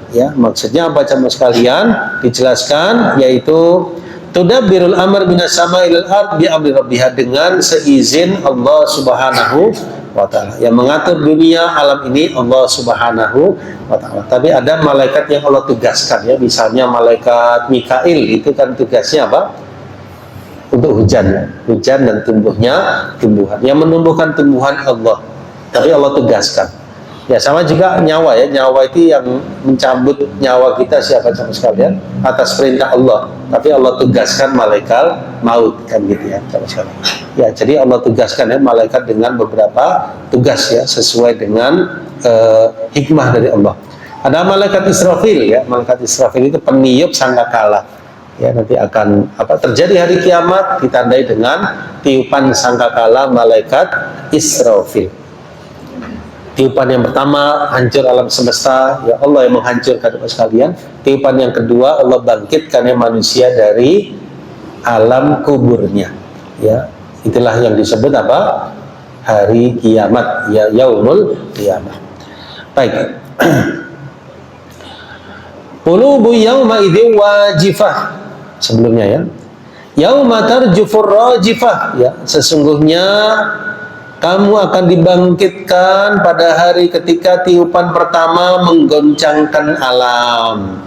Ya, maksudnya apa jamaah sekalian? Dijelaskan, yaitu tudabbirul amr minas sama'i ilal ard bi amri rabbiha, dengan seizin Allah Subhanahu wa taala. Yang mengatur dunia alam ini Allah Subhanahu wa taala. Tapi ada malaikat yang Allah tugaskan ya, misalnya malaikat Mikail itu kan tugasnya apa? Untuk hujan dan tumbuhan. Yang menumbuhkan tumbuhan Allah, tapi Allah tugaskan. Ya, sama juga nyawa ya, nyawa itu yang mencabut nyawa kita siapa sama sekalian atas perintah Allah, tapi Allah tugaskan malaikat maut, kan gitu ya sama sekalian. Ya, jadi Allah tugaskan ya malaikat dengan beberapa tugas ya, sesuai dengan hikmah dari Allah. Ada malaikat Israfil ya, malaikat Israfil itu peniup sangkakala. Ya, nanti akan terjadi hari kiamat ditandai dengan tiupan sangkakala malaikat Israfil. Tiupan yang pertama hancur alam semesta, ya Allah yang menghancurkan sekalian. Tiupan yang kedua Allah bangkitkan manusia dari alam kuburnya. Ya, itulah yang disebut apa? Hari kiamat, ya, yaumul kiamat. Baik. Qulubu yauma idzin wajifah. Sebelumnya ya. Yauma tarjufur rajifah, ya, sesungguhnya Kamu akan dibangkitkan pada hari ketika tiupan pertama menggoncangkan alam.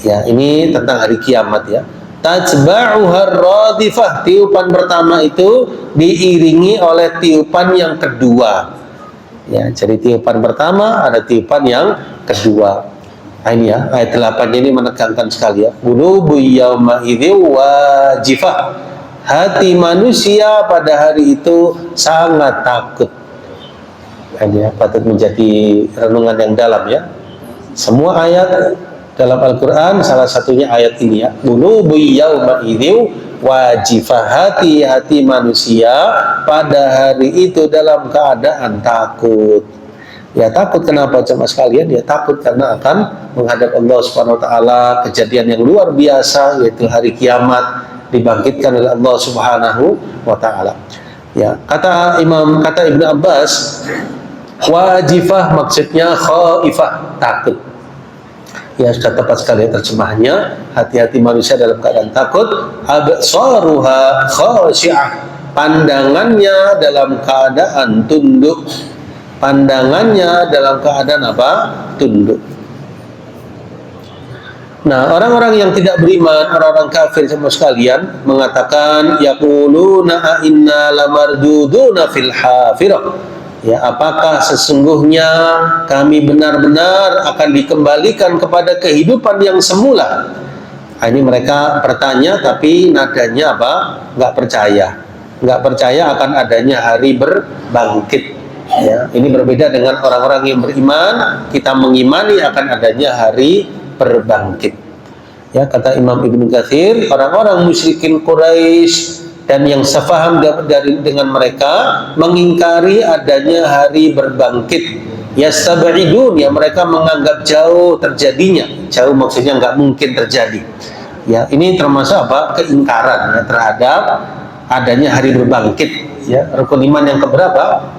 Ya, ini tentang hari kiamat ya. Tatba'uhar radifah, tiupan pertama itu diiringi oleh tiupan yang kedua. Ya, jadi tiupan pertama ada tiupan yang kedua. Nah, ini ya, ayat 8 ini menekankan sekali ya. Qulubu yauma idzi wajifah. Hati manusia pada hari itu sangat takut. Ini ya, patut menjadi renungan yang dalam ya. Semua ayat dalam Al-Quran, salah satunya ayat ini ya. Qulubu yauma idzi wajifah, hati manusia pada hari itu dalam keadaan takut. Ya, takut kenapa jemaah sekalian? Ya, takut karena akan menghadap Allah Subhanahu wa taala, kejadian yang luar biasa yaitu hari kiamat, dibangkitkan oleh Allah Subhanahu wa taala. Ya, kata Ibnu Abbas, wajifah maksudnya khaifah, takut. Ya, sudah tepat sekali terjemahannya. Hati-hati manusia dalam keadaan takut. Absaruha khasyi'ah, pandangannya dalam keadaan tunduk. Pandangannya dalam keadaan apa? Tunduk. Nah, orang-orang yang tidak beriman, orang-orang kafir semua sekalian mengatakan yaquluna inna lamarduduna fil hafirah. Ya, apakah sesungguhnya kami benar-benar akan dikembalikan kepada kehidupan yang semula? Nah, ini mereka bertanya tapi nadanya apa? Nggak percaya akan adanya hari berbangkit. Ya, ini berbeda dengan orang-orang yang beriman. Kita mengimani akan adanya hari berbangkit. Ya, kata Imam Ibnu Katsir, orang-orang musyrikin Quraisy dan yang sefaham dengan mereka mengingkari adanya hari berbangkit. Yastab'idun, ya, mereka menganggap jauh terjadinya. Jauh maksudnya nggak mungkin terjadi. Ya, ini termasuk apa? Keingkaran ya, terhadap adanya hari berbangkit. Ya, rukun iman yang keberapa?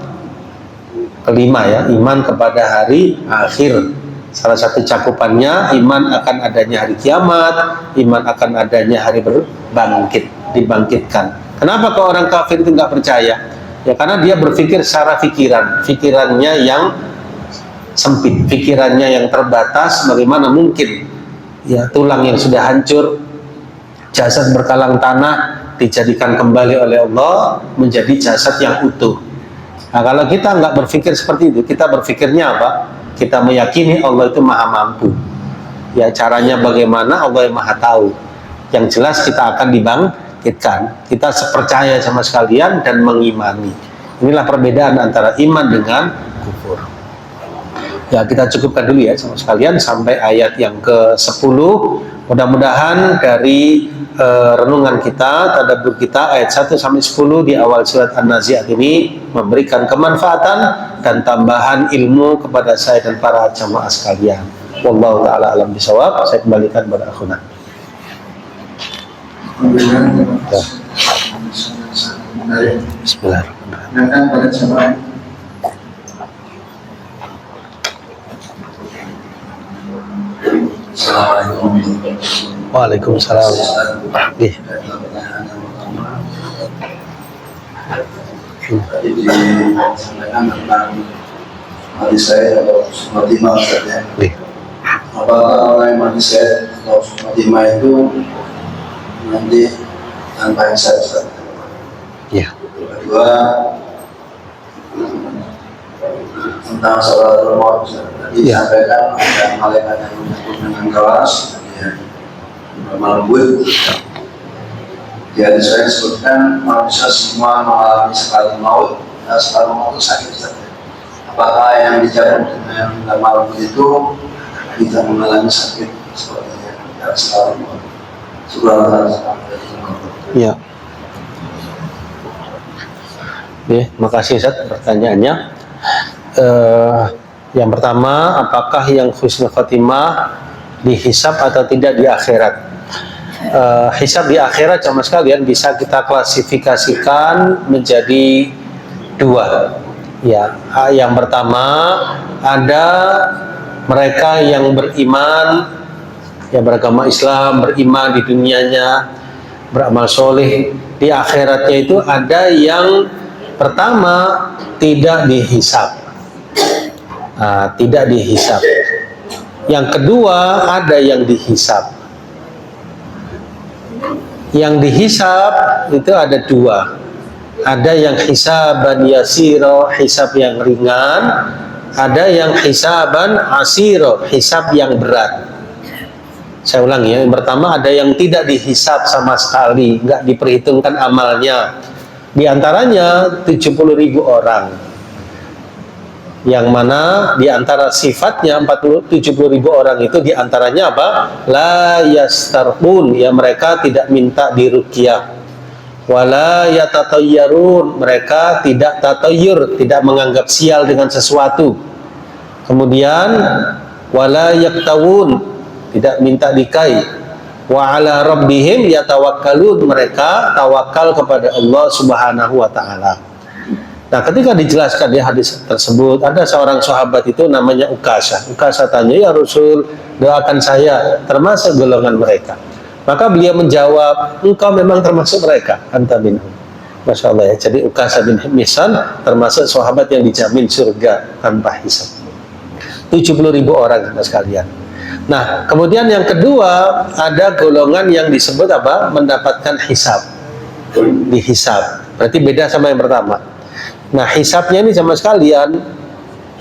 Kelima ya, iman kepada hari akhir. Salah satu cakupannya iman akan adanya hari kiamat, iman akan adanya hari berbangkit, dibangkitkan. Kenapa kalau orang kafir itu nggak percaya? Ya karena dia berpikir secara pikirannya yang sempit, pikirannya yang terbatas. Bagaimana mungkin ya tulang yang sudah hancur, jasad berkalang tanah dijadikan kembali oleh Allah menjadi jasad yang utuh. Nah, kalau kita nggak berpikir seperti itu, kita berpikirnya apa? Kita meyakini Allah itu maha mampu. Ya, caranya bagaimana Allah yang maha tahu. Yang jelas kita akan dibangkitkan. Kita percaya sama sekalian dan mengimani. Inilah perbedaan antara iman dengan kufur. Ya, kita cukupkan dulu ya sama sekalian sampai ayat yang ke-10. Mudah-mudahan dari renungan kita, tadabbur kita ayat 1 sampai 10 di awal surat An-Nazi'at ini memberikan kemanfaatan dan tambahan ilmu kepada saya dan para jamaah sekalian. Wallahu taala alam bisawab. Saya kembalikan kepada akhuna. Ya. Bismillahirrahmanirrahim. Assalamualaikum. Waalaikumsalam. Tadi disampaikan tentang mati saya atau khotimah ya. Apakah orang yang mati saya atau khotimah itu nanti tanpa hisab? Ya. Kedua tentang salatul maut tadi disampaikan ada malaikat yang menyebut dengan keras malbut. Ya, saya disebutkan manusia semua mengalami sekali maut, dan sekali maut itu sakit saja. Apakah yang dijamin dengan malbut itu kita mengalami sakit seperti yang sekali maut? Ya. Oke, makasih Ustaz pertanyaannya. Yang pertama, apakah yang husnul khotimah dihisab atau tidak di akhirat? Hisab di akhirat sama sekalian bisa kita klasifikasikan menjadi dua. Ya, yang pertama ada mereka yang beriman, yang beragama Islam, beriman di dunianya, beramal soleh. Di akhiratnya itu ada yang Pertama, tidak dihisab. Tidak dihisab. Yang kedua, ada yang dihisab. Yang dihisab itu ada dua. Ada yang hisaban yasiro, hisab yang ringan. Ada yang hisaban asiro, hisab yang berat. Saya ulangi ya, yang pertama ada yang tidak dihisab sama sekali, nggak diperhitungkan amalnya. Di antaranya 70.000 orang. Yang mana di antara sifatnya 70.000 orang itu di antaranya apa? La yastarqun, ya mereka tidak minta diruqyah. Wala yatatayyarun, mereka tidak tatayyur, tidak menganggap sial dengan sesuatu. Kemudian wala yaktawun, tidak minta dikai. Wa ala rabbihim yatawakkalun, mereka tawakal kepada Allah Subhanahu wa taala. Nah, ketika dijelaskan di hadis tersebut, ada seorang sahabat itu namanya Ukasha. Ukasha tanya, "Ya Rasul, doakan saya termasuk golongan mereka." Maka beliau menjawab, "Engkau memang termasuk mereka, anta minhum." Masya Allah ya. Jadi Ukasha bin Mihsan termasuk sahabat yang dijamin surga tanpa hisab. 70.000 orang sekalian. Nah, kemudian yang kedua, ada golongan yang disebut apa? Mendapatkan hisab. Dihisab. Berarti beda sama yang pertama. Nah, hisabnya ini sama sekalian,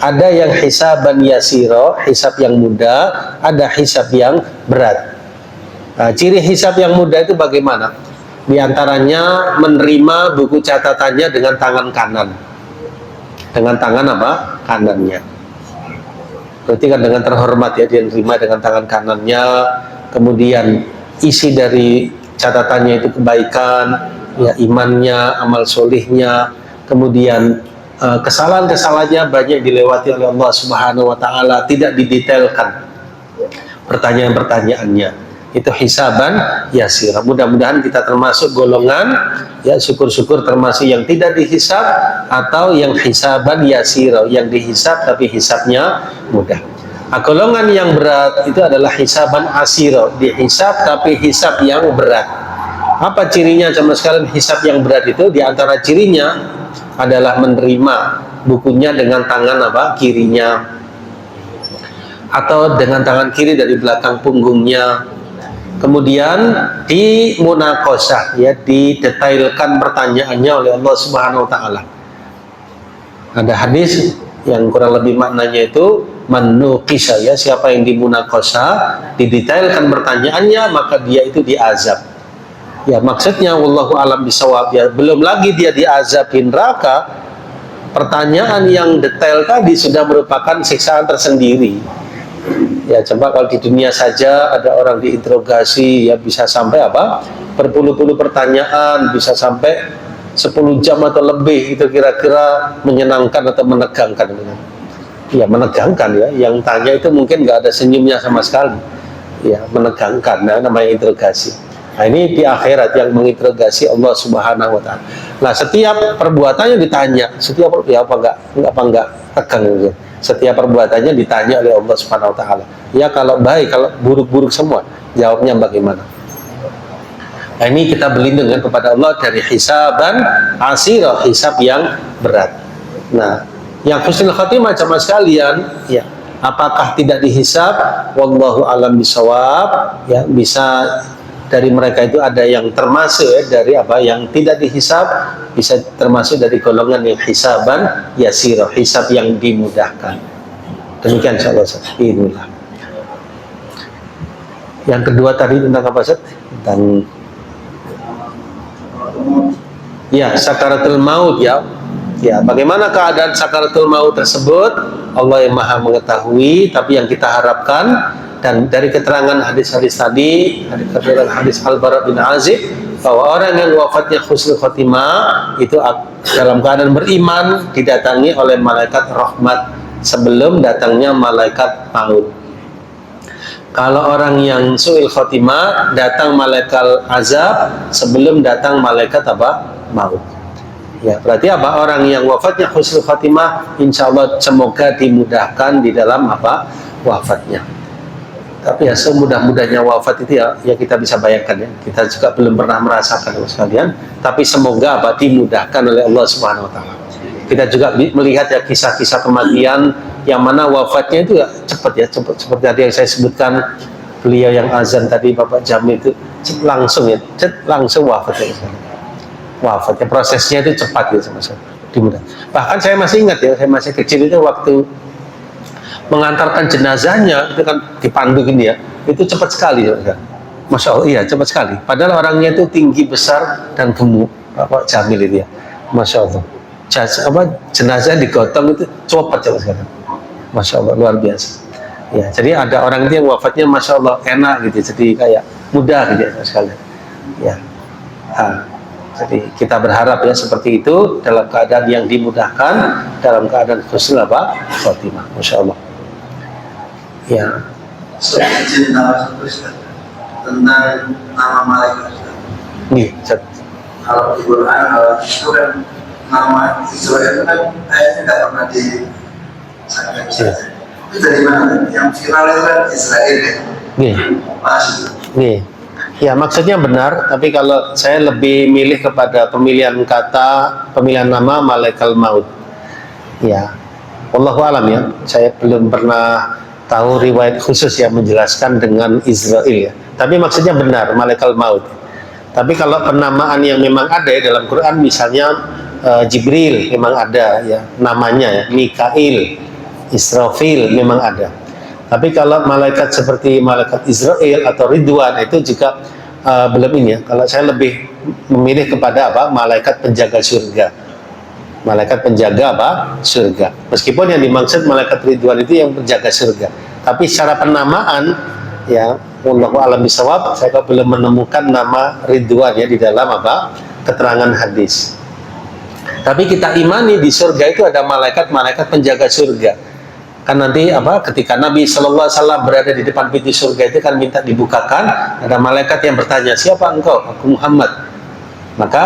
ada yang hisaban yasiro, hisab yang mudah, ada hisab yang berat. Nah, ciri hisab yang mudah itu bagaimana? Di antaranya menerima buku catatannya dengan tangan kanan. Dengan tangan apa? Kanannya. Berarti kan dengan terhormat ya, dia menerima dengan tangan kanannya. Kemudian isi dari catatannya itu kebaikan, ya imannya, amal solihnya. Kemudian kesalahan-kesalahannya banyak dilewati oleh Allah Subhanahu wa taala, tidak didetailkan pertanyaan-pertanyaannya. Itu hisaban yasir. Mudah-mudahan kita termasuk golongan, ya syukur-syukur termasuk yang tidak dihisab atau yang hisaban yasir, yang dihisab tapi hisabnya mudah. Nah, golongan yang berat itu adalah hisaban asir, dihisab tapi hisab yang berat. Apa cirinya sama sekalian hisab yang berat itu? Di antara cirinya adalah menerima bukunya dengan tangan apa? Kirinya, atau dengan tangan kiri dari belakang punggungnya. Kemudian di munaqashah, ya didetailkan pertanyaannya oleh Allah Subhanahu wa taala. Ada hadis yang kurang lebih maknanya itu manuqisha, ya siapa yang dimunaqashah, didetailkan pertanyaannya, maka dia itu diazab. Ya maksudnya wallahu alam bisawab, ya belum lagi dia diazab di neraka, pertanyaan yang detail tadi sudah merupakan siksaan tersendiri. Ya coba kalau di dunia saja ada orang diinterogasi, ya bisa sampai apa? Berpuluh-puluh pertanyaan, bisa sampai 10 jam atau lebih, itu kira-kira menyenangkan atau menegangkan? Ya menegangkan ya, yang tanya itu mungkin nggak ada senyumnya sama sekali. Ya menegangkan, nah, namanya interogasi. Nah ini di akhirat yang menginterogasi Allah Subhanahu wa taala. Nah, setiap perbuatannya ditanya, setiap ya apa enggak tegang gitu. Setiap perbuatannya ditanya oleh Allah Subhanahu wa taala. Ya kalau baik, kalau buruk-buruk semua, jawabnya bagaimana? Nah, ini kita berlindung kepada Allah dari hisaban asira, hisab yang berat. Nah, yang husnul khatimah sama sekalian, ya apakah tidak dihisab? Wallahu alam bisawab. Ya bisa dari mereka itu ada yang termasuk ya, dari apa yang tidak dihisab, bisa termasuk dari golongan yang hisaban yasir, hisab yang dimudahkan. Demikian insyaallah. Inilah. Yang kedua tadi tentang apa, Ustaz? Tentang ya sakaratul maut, ya. Ya, bagaimana keadaan sakaratul maut tersebut? Allah yang Maha mengetahui, tapi yang kita harapkan, dan dari keterangan hadis-hadis tadi, hadis Al-Bara bin Azib, bahwa orang yang wafatnya husnul khotimah itu dalam keadaan beriman, didatangi oleh malaikat rahmat sebelum datangnya malaikat maut. Kalau orang yang su'il khotimah, datang malaikat azab sebelum datang malaikat apa? Maut. Ya, berarti apa? Orang yang wafatnya husnul khotimah, insya Allah semoga dimudahkan di dalam apa? Wafatnya. Tapi ya semudah-mudahnya wafat itu ya kita bisa bayangkan ya. Kita juga belum pernah merasakan sekalian. Tapi semoga apa dimudahkan oleh Allah Subhanahu Wa Taala. Kita juga melihat ya kisah-kisah kematian yang mana wafatnya itu ya cepat seperti tadi yang saya sebutkan, beliau yang azan tadi Bapak Jamil itu langsung wafat ya. Wafatnya prosesnya itu cepat ya sama saya. Dimudah. Bahkan saya masih ingat ya, saya masih kecil itu waktu mengantarkan jenazahnya itu kan dipandu gini ya, itu cepat sekali ya. Masya Allah, iya cepat sekali. Padahal orangnya itu tinggi besar dan gemuk, Bapak Jamil itu ya. Masya Allah. Jenazah digotong itu cepat sekali. Masya Allah, luar biasa. Ya, jadi ada orang itu yang wafatnya Masya Allah enak gitu, jadi kayak mudah gitu ya sekali. Ya. Jadi kita berharap ya seperti itu dalam keadaan yang dimudahkan, dalam keadaan husnul khotimah. Masya Allah. Ya. Saya izin tentang nama malaikat. Nih, Kalau di Quran itu kan nama Israel itu kan ayatnya tidak pernah disangka. Itu dari mana? Yang viral itu kan Israel ya. Nih. Ya maksudnya benar, tapi kalau saya lebih milih kepada pemilihan nama malaikat maut. Ya, wallahu alam ya. Saya belum pernah tahu riwayat khusus yang menjelaskan dengan Israel ya. Tapi maksudnya benar, malaikat maut. Tapi kalau penamaan yang memang ada ya dalam Quran, misalnya Jibril memang ada ya namanya ya, Mikail, Israfil memang ada. Tapi kalau malaikat seperti malaikat Israel atau Ridwan itu juga belum ini ya. Kalau saya lebih memilih kepada apa? Malaikat penjaga surga. Malaikat penjaga apa? Surga. Meskipun yang dimaksud malaikat Ridwan itu yang penjaga surga. Tapi secara penamaan ya, wallahu a'lam bishawab, saya belum menemukan nama Ridwan ya di dalam apa? Keterangan hadis. Tapi kita imani di surga itu ada malaikat penjaga surga. Kan nanti apa ketika Nabi Shallallahu Alaihi Wasallam berada di depan pintu surga itu kan minta dibukakan, ada malaikat yang bertanya, siapa engkau? Aku Muhammad. Maka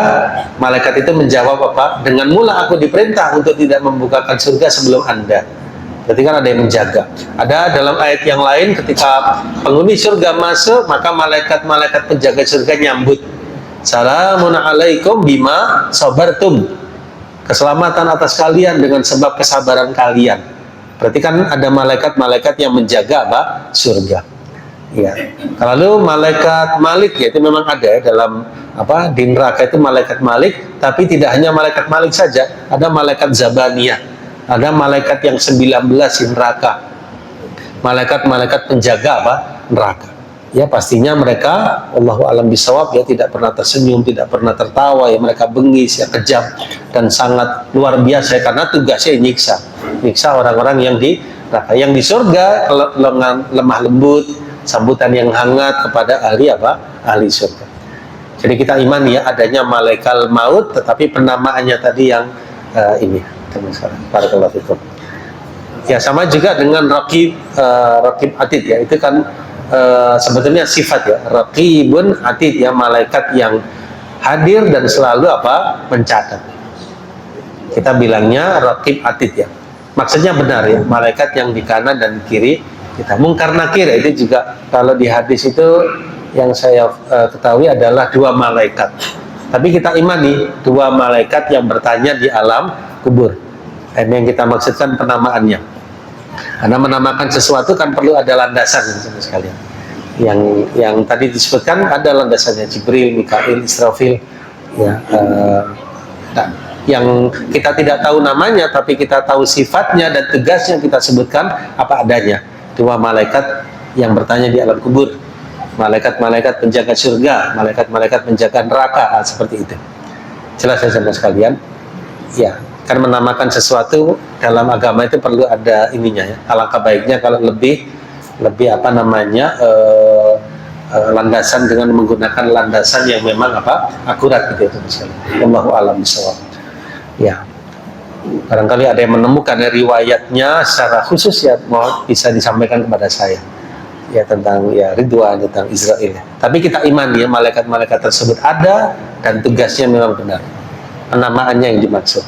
malaikat itu menjawab apa? Dengan mula aku diperintah untuk tidak membukakan surga sebelum Anda. Berarti kan ada yang menjaga. Ada dalam ayat yang lain ketika penghuni surga masuk, maka malaikat penjaga surga nyambut, Salamun alaikum bima sabartum. Keselamatan atas kalian dengan sebab kesabaran kalian. Berarti kan ada malaikat-malaikat yang menjaga apa? Surga. Ya. Lalu malaikat Malik ya itu memang ada ya, dalam apa? Di neraka itu malaikat Malik, tapi tidak hanya malaikat Malik saja, ada malaikat Zabaniyah. Ada malaikat yang 19 di neraka. Malaikat-malaikat penjaga apa? Neraka. Ya pastinya mereka Allahu a'lam bishawab ya tidak pernah tersenyum, tidak pernah tertawa ya, mereka bengis ya, kejam dan sangat luar biasa ya, karena tugasnya nyiksa orang-orang yang di neraka. Yang di surga lemah lembut, sambutan yang hangat kepada ahli apa? Ahli surga. Jadi kita imani ya adanya malaikat maut, tetapi penamaannya tadi yang ini teman-teman. Barakallahu fikum. Ya sama juga dengan raqib atid ya, itu kan sebetulnya sifat ya, raqibun atid ya, malaikat yang hadir dan selalu apa? Mencatat. Kita bilangnya raqib atid ya. Maksudnya benar ya, malaikat yang di kanan dan kiri kita. Mungkar nakir itu juga kalau di hadis itu yang saya ketahui adalah 2 malaikat. Tapi kita imani 2 malaikat yang bertanya di alam kubur. Ini yang kita maksudkan penamaannya. Karena menamakan sesuatu kan perlu ada landasan sekalian. Yang tadi disebutkan ada landasannya, Jibril, Mikail, Israfil. Ya, yang kita tidak tahu namanya, tapi kita tahu sifatnya dan tugasnya kita sebutkan apa adanya. 2 malaikat yang bertanya di alam kubur. Malaikat-malaikat penjaga surga, malaikat-malaikat penjaga neraka, seperti itu. Jelas ya saudara sekalian. Ya. Kan menamakan sesuatu dalam agama itu perlu ada ininya ya. Alangkah baiknya kalau lebih apa namanya landasan dengan menggunakan landasan yang memang apa akurat gitu ya. Allahu a'lam bishawab. Ya. Barangkali ada yang menemukan riwayatnya secara khusus ya, mau bisa disampaikan kepada saya. Ya tentang ya Ridwan, tentang Israel. Tapi kita imani ya malaikat-malaikat tersebut ada dan tugasnya memang benar. Penamaannya yang dimaksud.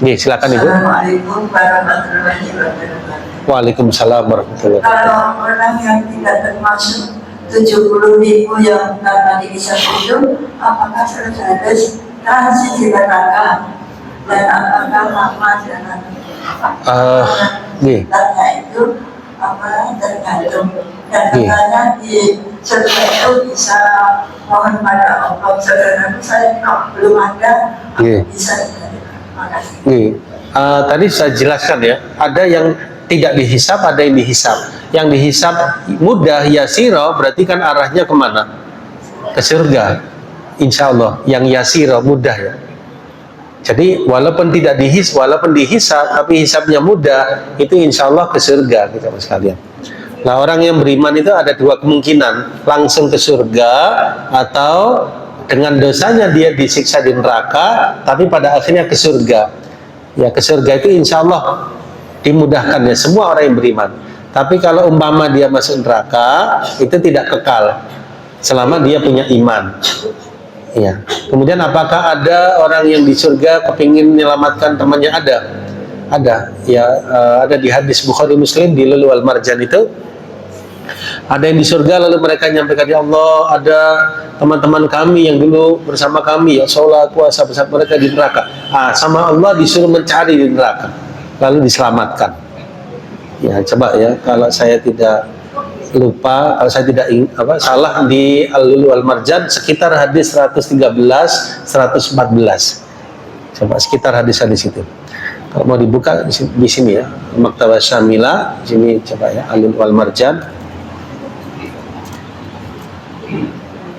Nih, silakan Ibu. Assalamualaikum warahmatullahi wabarakatuh. Waalaikumsalam warahmatullahi wabarakatuh. Kalau orang yang tidak termasuk 70.000 yang karena dihisab itu, apakah harus transisi neraka dan apakah lama jalan? Tanya itu apa tergantung. Dan katanya di surga itu bisa mohon pada Allah. Saudara saya belum ada, bisa. Tadi saya jelaskan ya, ada yang tidak dihisab, ada yang dihisab. Yang dihisab mudah yasiro berarti kan arahnya kemana? Ke surga, insya Allah. Yang yasiro mudah ya. Jadi walaupun tidak walaupun dihisab, tapi hisabnya mudah, itu insya Allah ke surga kita sekalian. Nah, orang yang beriman itu ada dua kemungkinan, langsung ke surga atau dengan dosanya dia disiksa di neraka, tapi pada akhirnya ke surga. Ya, ke surga itu insya Allah dimudahkan ya semua orang yang beriman. Tapi kalau umpama dia masuk neraka, itu tidak kekal selama dia punya iman. Ya. Kemudian apakah ada orang yang di surga kepingin menyelamatkan temannya? Ada. Ya, ada di hadis Bukhari Muslim di Lulu Al Marjan itu. Ada yang di surga lalu mereka nyampaikan, ya Allah, ada teman-teman kami yang dulu bersama kami ya sholat puasa bersama mereka di neraka. Sama Allah disuruh mencari di neraka lalu diselamatkan. Ya coba ya, kalau saya tidak lupa, kalau saya tidak salah di Al-Lulu Al-Marjan sekitar hadis 113 114. Coba sekitar hadis-hadis itu. Kalau mau dibuka di sini ya, Maktabah Syamila di sini coba ya, Al-Lulu Al-Marjan.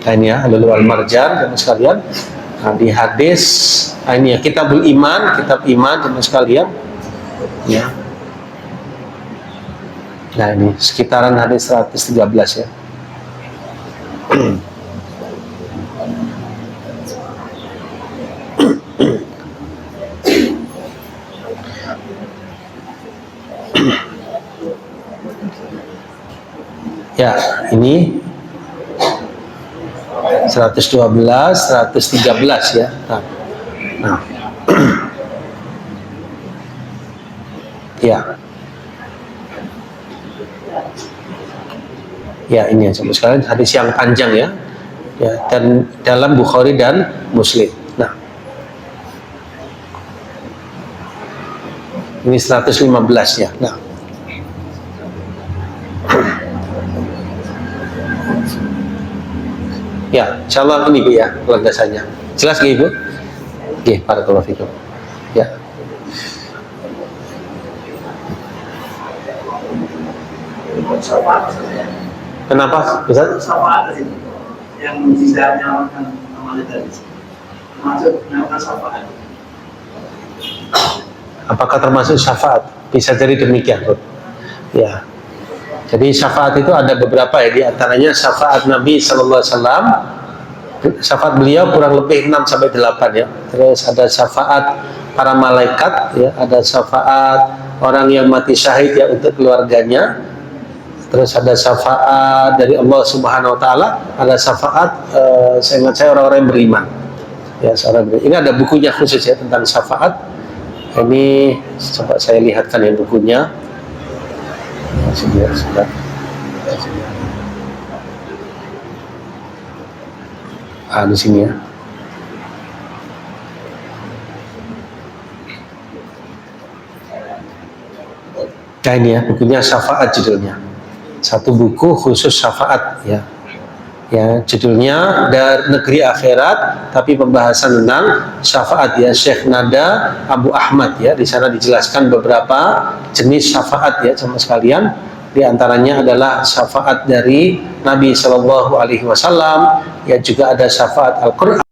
Nah, ini ya, Al-Lulu Al-Marjan teman sekalian. Nah, di hadis ini ya, Kitabul Iman, kitab iman teman sekalian. Ya. Nah, ini sekitaran hadis 113 ya. Ya, ini 112, 113 ya. Nah. Ya. Ya, ini ya, sampai sekarang hadis yang panjang ya. Ya, dan dalam Bukhari dan Muslim. Nah. Ini 115 ya. Nah. Ya, insyaallah ini Bu ya, landasannya. Jelas nggih Ibu? Nggih, barakallahu fikum. Ya. Kenapa? Ustaz? Syafaat yang tidak menyalahkan amal tadi. Termasuk menyalahkan syafaat. Apakah termasuk syafaat? Bisa jadi demikian, Bu. Ya. Jadi syafaat itu ada beberapa ya, di antaranya syafaat Nabi sallallahu alaihi wasallam. Syafaat beliau kurang lebih 6 sampai 8 ya. Terus ada syafaat para malaikat ya, ada syafaat orang yang mati syahid ya untuk keluarganya. Terus ada syafaat dari Allah Subhanahu wa taala, ada syafaat saya ingat saya orang-orang yang beriman. Ya, seorang beriman. Ini ada bukunya khusus ya tentang syafaat. Ini coba saya lihatkan ya bukunya. Sudah. Di sini ya. Nah ini ya bukunya syafaat judulnya. Satu buku khusus syafaat ya. Ya, judulnya dari negeri akhirat, tapi pembahasan tentang syafaat ya, Syekh Nada Abu Ahmad ya. Di sana dijelaskan beberapa jenis syafaat ya sama sekalian. Di antaranya adalah syafaat dari Nabi Shallallahu Alaihi Wasallam, ya juga ada syafaat Al-Quran.